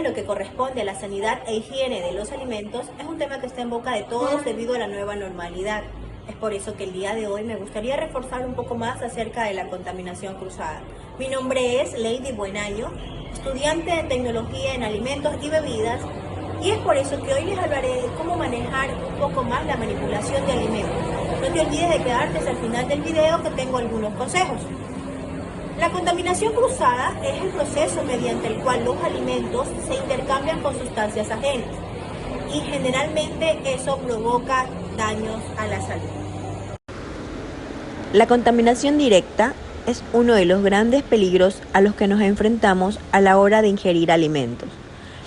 lo que corresponde a la sanidad e higiene de los alimentos es un tema que está en boca de todos debido a la nueva normalidad. Es por eso que el día de hoy me gustaría reforzar un poco más acerca de la contaminación cruzada. Mi nombre es Lady Buenayo, estudiante de Tecnología en Alimentos y Bebidas, y es por eso que hoy les hablaré de cómo manejar un poco más la manipulación de alimentos. No te olvides de quedarte hasta el final del video, que tengo algunos consejos. La contaminación cruzada es el proceso mediante el cual los alimentos se intercambian con sustancias ajenas y generalmente eso provoca daños a la salud. La contaminación directa es uno de los grandes peligros a los que nos enfrentamos a la hora de ingerir alimentos.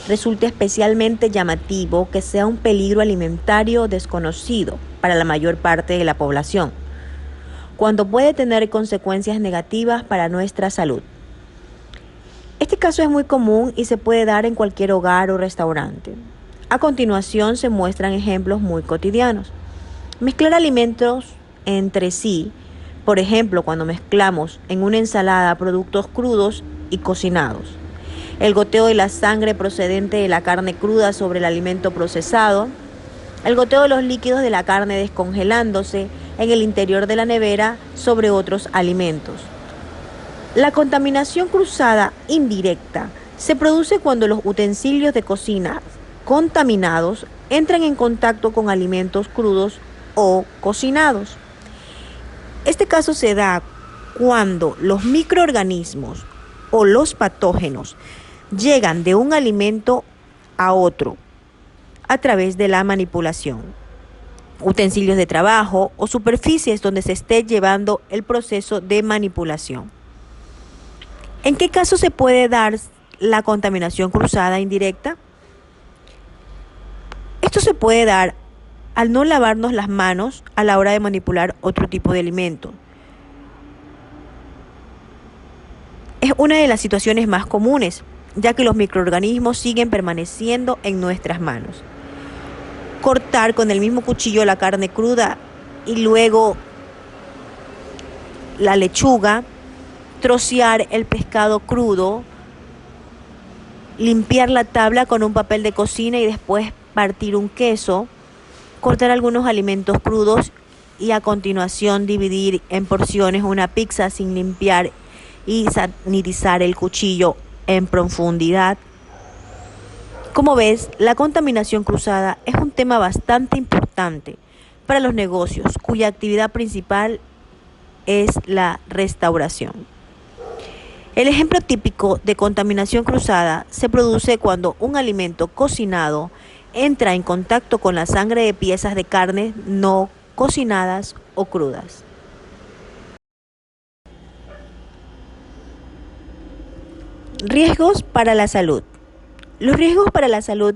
Resulta especialmente llamativo que sea un peligro alimentario desconocido para la mayor parte de la población, cuando puede tener consecuencias negativas para nuestra salud. Este caso es muy común y se puede dar en cualquier hogar o restaurante. A continuación se muestran ejemplos muy cotidianos. Mezclar alimentos entre sí, por ejemplo, cuando mezclamos en una ensalada productos crudos y cocinados. El goteo de la sangre procedente de la carne cruda sobre el alimento procesado. El goteo de los líquidos de la carne descongelándose en el interior de la nevera sobre otros alimentos. La contaminación cruzada indirecta se produce cuando los utensilios de cocina contaminados entran en contacto con alimentos crudos o cocinados. Este caso se da cuando los microorganismos o los patógenos llegan de un alimento a otro a través de la manipulación, utensilios de trabajo o superficies donde se esté llevando el proceso de manipulación. ¿En qué caso se puede dar la contaminación cruzada indirecta? Esto se puede dar al no lavarnos las manos a la hora de manipular otro tipo de alimento. Es una de las situaciones más comunes, ya que los microorganismos siguen permaneciendo en nuestras manos. Cortar con el mismo cuchillo la carne cruda y luego la lechuga, trocear el pescado crudo, limpiar la tabla con un papel de cocina y después partir un queso, cortar algunos alimentos crudos y a continuación dividir en porciones una pizza sin limpiar y sanitizar el cuchillo en profundidad. Como ves, la contaminación cruzada es un tema bastante importante para los negocios, cuya actividad principal es la restauración. El ejemplo típico de contaminación cruzada se produce cuando un alimento cocinado entra en contacto con la sangre de piezas de carne no cocinadas o crudas. Riesgos para la salud. Los riesgos para la salud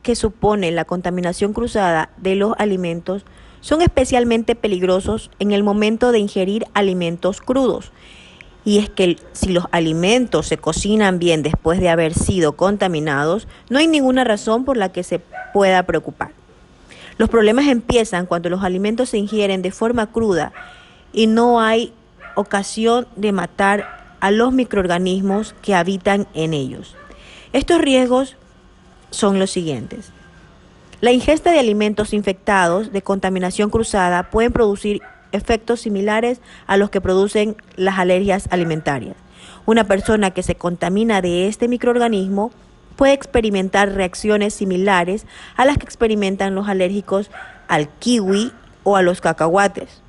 que supone la contaminación cruzada de los alimentos son especialmente peligrosos en el momento de ingerir alimentos crudos. Y es que si los alimentos se cocinan bien después de haber sido contaminados, no hay ninguna razón por la que se pueda preocupar. Los problemas empiezan cuando los alimentos se ingieren de forma cruda y no hay ocasión de matar a los microorganismos que habitan en ellos. Estos riesgos son los siguientes. La ingesta de alimentos infectados de contaminación cruzada pueden producir efectos similares a los que producen las alergias alimentarias. Una persona que se contamina de este microorganismo puede experimentar reacciones similares a las que experimentan los alérgicos al kiwi o a los cacahuates.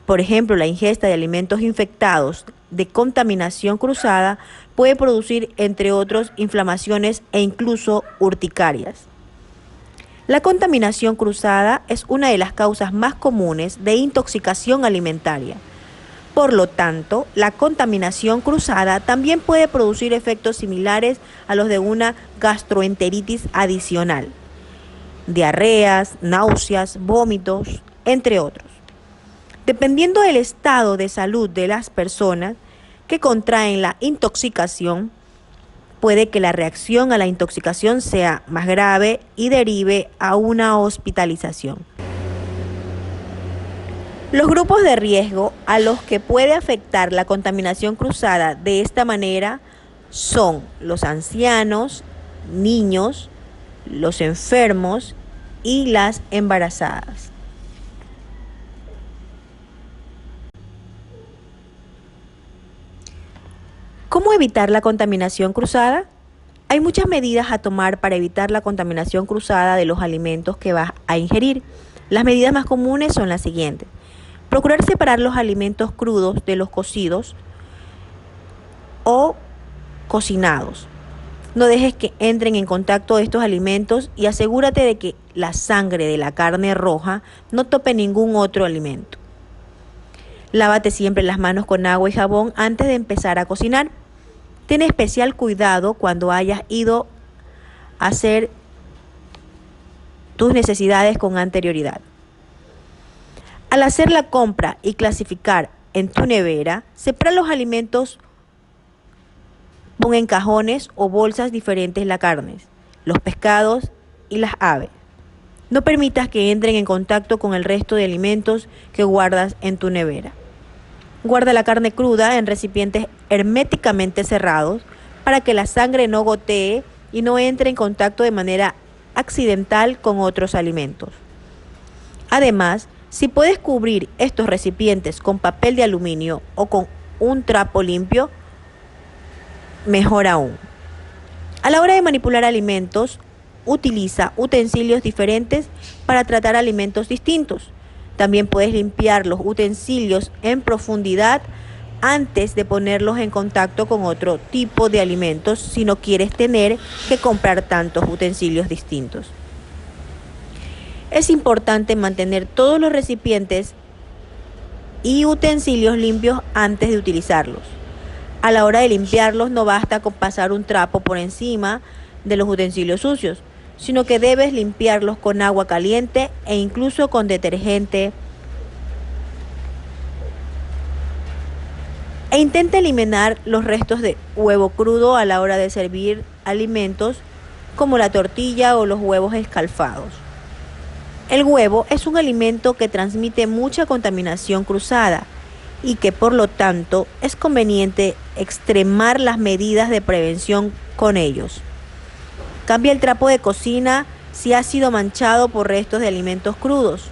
Por ejemplo, la ingesta de alimentos infectados de contaminación cruzada puede producir, entre otros, inflamaciones e incluso urticarias. La contaminación cruzada es una de las causas más comunes de intoxicación alimentaria. Por lo tanto, la contaminación cruzada también puede producir efectos similares a los de una gastroenteritis adicional, diarreas, náuseas, vómitos, entre otros. Dependiendo del estado de salud de las personas que contraen la intoxicación, puede que la reacción a la intoxicación sea más grave y derive a una hospitalización. Los grupos de riesgo a los que puede afectar la contaminación cruzada de esta manera son los ancianos, niños, los enfermos y las embarazadas. ¿Cómo evitar la contaminación cruzada? Hay muchas medidas a tomar para evitar la contaminación cruzada de los alimentos que vas a ingerir. Las medidas más comunes son las siguientes. Procurar separar los alimentos crudos de los cocidos o cocinados. No dejes que entren en contacto estos alimentos y asegúrate de que la sangre de la carne roja no tope ningún otro alimento. Lávate siempre las manos con agua y jabón antes de empezar a cocinar. Ten especial cuidado cuando hayas ido a hacer tus necesidades con anterioridad. Al hacer la compra y clasificar en tu nevera, separa los alimentos, pon en cajones o bolsas diferentes las carnes, los pescados y las aves. No permitas que entren en contacto con el resto de alimentos que guardas en tu nevera. Guarda la carne cruda en recipientes herméticamente cerrados para que la sangre no gotee y no entre en contacto de manera accidental con otros alimentos. Además, si puedes cubrir estos recipientes con papel de aluminio o con un trapo limpio, mejor aún. A la hora de manipular alimentos, utiliza utensilios diferentes para tratar alimentos distintos. También puedes limpiar los utensilios en profundidad antes de ponerlos en contacto con otro tipo de alimentos si no quieres tener que comprar tantos utensilios distintos. Es importante mantener todos los recipientes y utensilios limpios antes de utilizarlos. A la hora de limpiarlos no basta con pasar un trapo por encima de los utensilios sucios, sino que debes limpiarlos con agua caliente e incluso con detergente. E intenta eliminar los restos de huevo crudo a la hora de servir alimentos como la tortilla o los huevos escalfados. El huevo es un alimento que transmite mucha contaminación cruzada y que por lo tanto es conveniente extremar las medidas de prevención con ellos. Cambia el trapo de cocina si ha sido manchado por restos de alimentos crudos.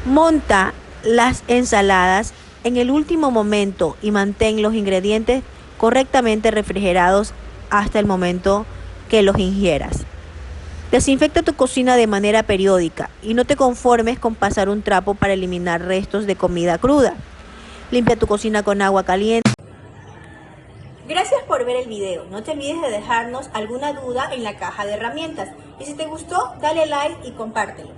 Monta las ensaladas en el último momento y mantén los ingredientes correctamente refrigerados hasta el momento que los ingieras. Desinfecta tu cocina de manera periódica y no te conformes con pasar un trapo para eliminar restos de comida cruda. Limpia tu cocina con agua caliente. Gracias por ver el video. No te olvides de dejarnos alguna duda en la caja de herramientas. Y si te gustó, dale like y compártelo.